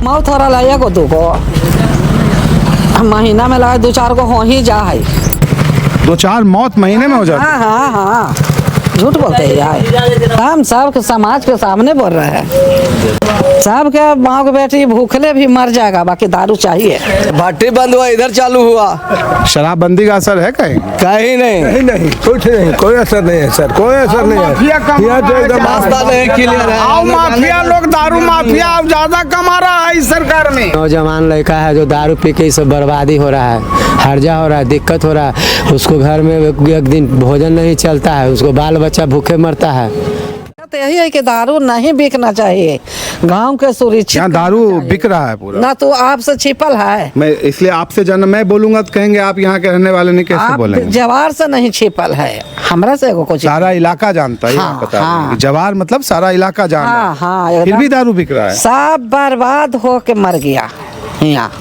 मौत हो रहा है एगो दूगो महीना में लगा 2-4 गो हो ही जा है। 2-4 मौत महीने में हो जाती है? हाँ हाँ हाँ, झूठ बोलते हैं यार। हम सब के समाज के सामने बोल रहे हैं, सब के माँ के बेटी भूखले भी मर जाएगा, बाकी दारू चाहिए। भट्टी बंद हुआ, इधर चालू हुआ। शराबबंदी का असर है कहीं? कहीं नहीं, नहीं नहीं, कुछ नहीं, कोई असर नहीं है सर, कोई असर नहीं है। यहाँ तो एकदम रास्ता नहीं क्लियर है। आओ माफिया लोग, दारू माफिया अब ज्यादा कमा रहा है इस सरकार में। नौजवान लड़का है जो दारू पी के सब बर्बादी हो रहा है, हर्जा हो रहा है, दिक्कत हो रहा है, उसको घर में एक दिन भोजन नहीं चलता है, उसको बाल बच्चा भूखे मरता है। तो यही है कि दारू नहीं बिकना चाहिए, गांव के सुरक्षित। यहाँ दारू बिक रहा है पूरा ना तो आपसे छिपल है। मैं इसलिए आपसे जाना, मैं बोलूंगा तो कहेंगे आप यहाँ के रहने वाले नहीं, कैसे आप बोलेंगे? जवार से नहीं छिपल है, हमरा से एगो कुछ। सारा इलाका जानता है, हाँ, ये बता हाँ। रहे हैं। जवार मतलब सारा इलाका जान रहा हाँ है। हाँ, फिर भी दारू बिक रहा है। सब बर्बाद हो के मर गया। यहाँ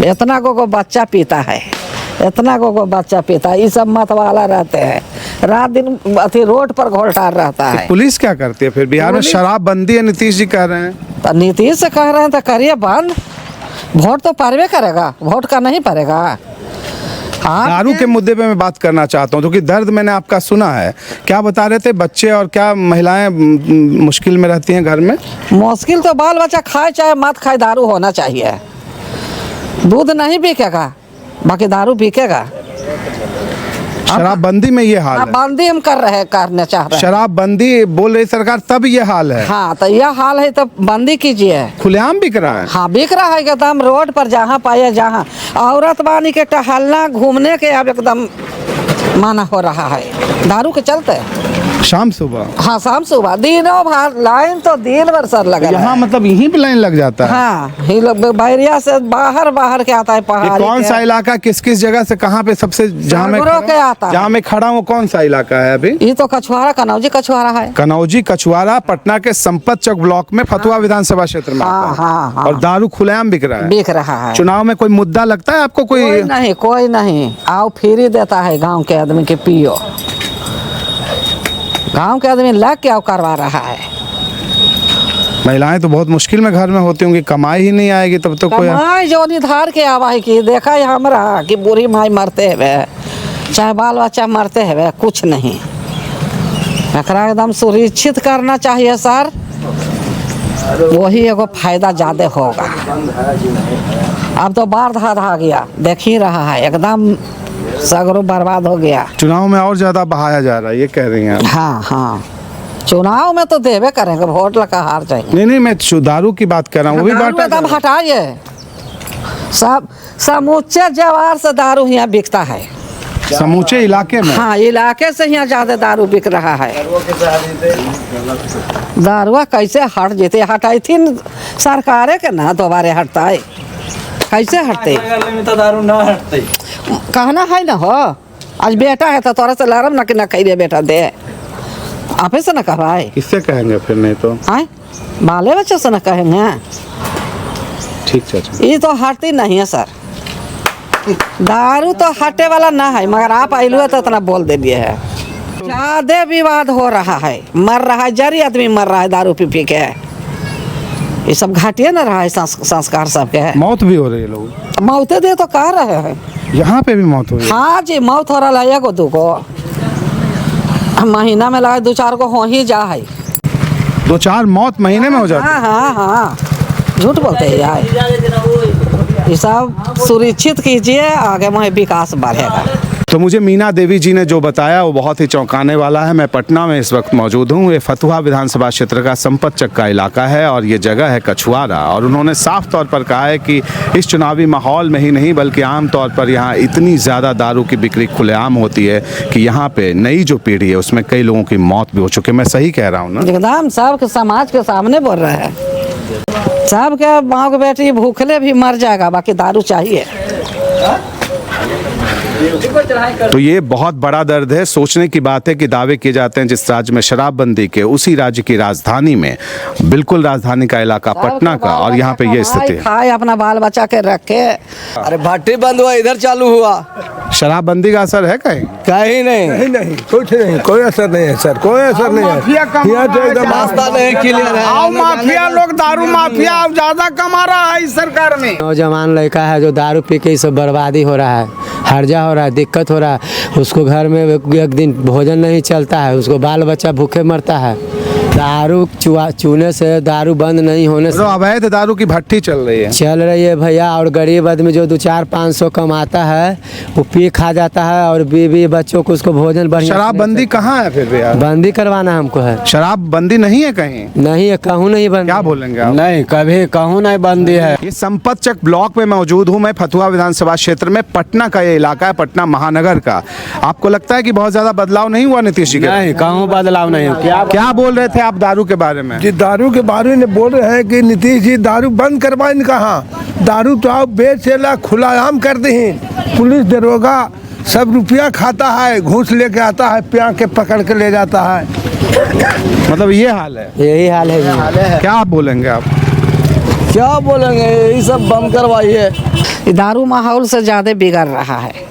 इतना को बच्चा पीता है, इतना को बच्चा पीता है। ये सब मत वाला रहते हैं, रात दिन अथी रोड पर घोलटार रहता है। पुलिस क्या करती है फिर? बिहार में शराबबंदी है, नीतीश जी कह रहे हैं। तो नीतीश से कह रहे हैं तो करिए बंद, वोट तो पड़वे करेगा, वोट का नहीं पड़ेगा। दारू के मुद्दे पे मैं बात करना चाहता हूँ, क्योंकि दर्द मैंने आपका सुना है। क्या बता रहे थे, बच्चे और क्या महिलाएं मुश्किल में रहती हैं घर में? मुश्किल तो बाल बच्चा खाए चाहे मत खाए, दारू होना चाहिए। दूध नहीं बिकेगा, बाकी दारू बिकेगा। शराबबंदी में ये हाल है। बंदी हम करने चाह रहे हैं। शराबबंदी बोल रही सरकार, तब ये हाल है। हाँ, तो यह हाल है तो बंदी कीजिए। खुलेआम बिक रहा है। हाँ, बिक रहा है एकदम रोड पर, जहाँ पाए जहाँ। औरत बानी के टहलना घूमने के अब एकदम माना हो रहा है दारू के चलते। शाम सुबह? हाँ, शाम सुबह, दिनों भर लाइन तो दिन भर सर लगा यहाँ मतलब यहीं पे लाइन लग जाता है? हाँ, ही लोग बैरिया से बाहर के आता है पहाड़ी। कौन सा इलाका, किस किस जगह से कहाँ पे सबसे जहाँ मैं खड़ा हूँ, कौन सा इलाका है अभी? ये तो कछुआरा, कनौजी कछुआरा है। कनौजी कछुआरा पटना के संपत चौक ब्लॉक में फतुहा विधानसभा क्षेत्र में आता है। हाँ। और दारू खुलेआम बिक रहा है। बिक रहा है। चुनाव में कोई मुद्दा लगता है आपको? कोई नहीं, कोई नहीं। आओ फ्री देता है गांव के आदमी के, पियो। गांव के आदमी लग के आओ करवा रहा है। महिलाएं तो बहुत मुश्किल में घर में होती होंगी, कमाई ही नहीं आएगी तब तो कोई। कमाई जो निधार के आवा है कि देखा है हमरा कि बूढ़ी माई मरते हुए, चाहे बाल बच्चा मरते हुए, कुछ नहीं। एकरा एकदम सुरक्षित करना चाहिए सर, वही एगो फायदा ज्यादा होगा। अब तो बाढ़ धा गया, देख ही रहा है, एकदम सगरो बर्बाद हो गया। चुनाव में और ज्यादा बहाया जा रहा है, ये कह रही हैं? हाँ हाँ, चुनाव में तो देवे करेंगे, वोट लगा हार जाएंगे। नहीं, मैं दारू की बात कर रहा हूँ, वो भी बांटा एकदम हटाइए। सब समूचे जवार से दारू यहाँ बिकता है, समूचे इलाके में। हाँ, इलाके से यहाँ ज्यादा दारू बिक रहा है। दारुआ कैसे हट जेते? हटाई थी सरकारे के ना, दोबारे हटता है, कैसे हटते? तो दारू ना हटते। कहना है ना हो, आज बेटा है तो तोरा से लड़म ना कि ना कह बेटा दे, आपे से ना कहवाए। किससे कहेंगे फिर? नहीं तो आए बाले बच्चे से ना कहेंगे। ठीक चाचा। ये तो हटती नहीं है सर, दारू तो हटे वाला ना है, मगर आप आइलू है तो इतना बोल दे दिए है। ज्यादा विवाद हो रहा है, मर रहा है, जरी आदमी मर रहा है दारू पी पी के। ये सब घाटिए ना रहा है, संस्कार सबके है। मौत भी हो रही है, लोग मौते दे तो कह रहे हैं। यहाँ पे भी मौत हो रही है? हाँ जी, मौत हो रहा है एगो दूगो महीना में लगा 2-4 गो हो ही जा है। 2-4 मौत महीने में हो जाती है? हाँ हाँ हाँ, झूठ बोलते हैं यार। ये सब सुरक्षित कीजिए, आगे में विकास बढ़ेगा। तो मुझे मीना देवी जी ने जो बताया वो बहुत ही चौंकाने वाला है। मैं पटना में इस वक्त मौजूद हूँ। ये फतुहा विधानसभा क्षेत्र का संपत चक का इलाका है और ये जगह है कछुआरा। और उन्होंने साफ तौर पर कहा है कि इस चुनावी माहौल में ही नहीं बल्कि आम तौर पर यहाँ इतनी ज़्यादा दारू की बिक्री खुलेआम होती है कि यहाँ पे नई जो पीढ़ी है उसमें कई लोगों की मौत भी हो चुकी है। मैं सही कह रहा हूँ ना? एकदम सबके समाज के सामने बोल रहे हैं, सबके माँ के बेटी भूखले भी मर जाएगा, बाकी दारू चाहिए। तो ये बहुत बड़ा दर्द है। सोचने की बात है कि दावे किए जाते हैं जिस राज्य में शराबबंदी के, उसी राज्य की राजधानी में, बिल्कुल राजधानी का इलाका पटना का, और यहाँ पे ये स्थिति है। खाए अपना बाल बच्चा के रखे। अरे भट्टी बंद हुआ, इधर चालू हुआ। शराबबंदी का असर है कहीं? कहीं नहीं, नहीं नहीं कुछ नहीं, कोई असर नहीं है सर, कोई असर नहीं है। यहाँ तो एकदम रास्ता नहीं क्लियर है। आओ माफिया लोग, दारू माफिया अब ज्यादा कमा रहा है इस सरकार में। नौजवान लड़का है जो दारू पी के ही सब बर्बादी हो रहा है, हर्जा हो रहा है, दिक्कत हो रहा है। उसको घर में एक दिन भोजन नहीं चलता है, उसको बाल बच्चा भूखे मरता है। दारू चूने से, दारू बंद नहीं होने तो से अवैध दारू की भट्टी चल रही है। चल रही है भैया। और गरीब आदमी जो 2-4-500 कमाता है वो पी खा जाता है, और बीवी बच्चों को उसको भोजन बढ़िया। शराबबंदी कहाँ है फिर भी यार? बंदी करवाना हमको है। शराबबंदी नहीं है कहीं? नहीं है, कहूँ नहीं बंद। क्या बोलेंगे आप? नहीं, कभी कहूँ नहीं बंदी है। ये संपतचक ब्लॉक में मौजूद हूँ मैं, फतुहा विधानसभा क्षेत्र में। पटना का ये इलाका है, पटना महानगर का। आपको लगता है कि बहुत ज्यादा बदलाव नहीं हुआ नीतीश जी के? नहीं, कहूँ बदलाव नहीं। क्या बोल रहे थे आप दारू के बारे में? जी दारू के बारे में बोल रहे हैं कि नीतीश जी दारू बंद करवाएं। कहाँ दारू तो आप बेचेला खुलाआम कर दी। पुलिस दरोगा सब रुपया खाता है, घूस लेके आता है, प्यां के पकड़ के ले जाता है। मतलब ये हाल है? यही हाल है जी। क्या आप बोलेंगे आप? क्या बोलेंगे, यही सब बंद करवाइए। ये दारू माहौल से ज़्यादा बिगड़ रहा है।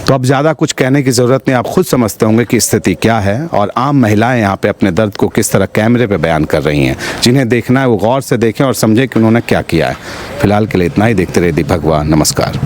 तो अब ज़्यादा कुछ कहने की ज़रूरत नहीं, आप खुद समझते होंगे कि स्थिति क्या है। और आम महिलाएं यहाँ पे अपने दर्द को किस तरह कैमरे पे बयान कर रही हैं। जिन्हें देखना है वो गौर से देखें और समझें कि उन्होंने क्या किया है। फिलहाल के लिए इतना ही। देखते रहिए दीपक वा। नमस्कार।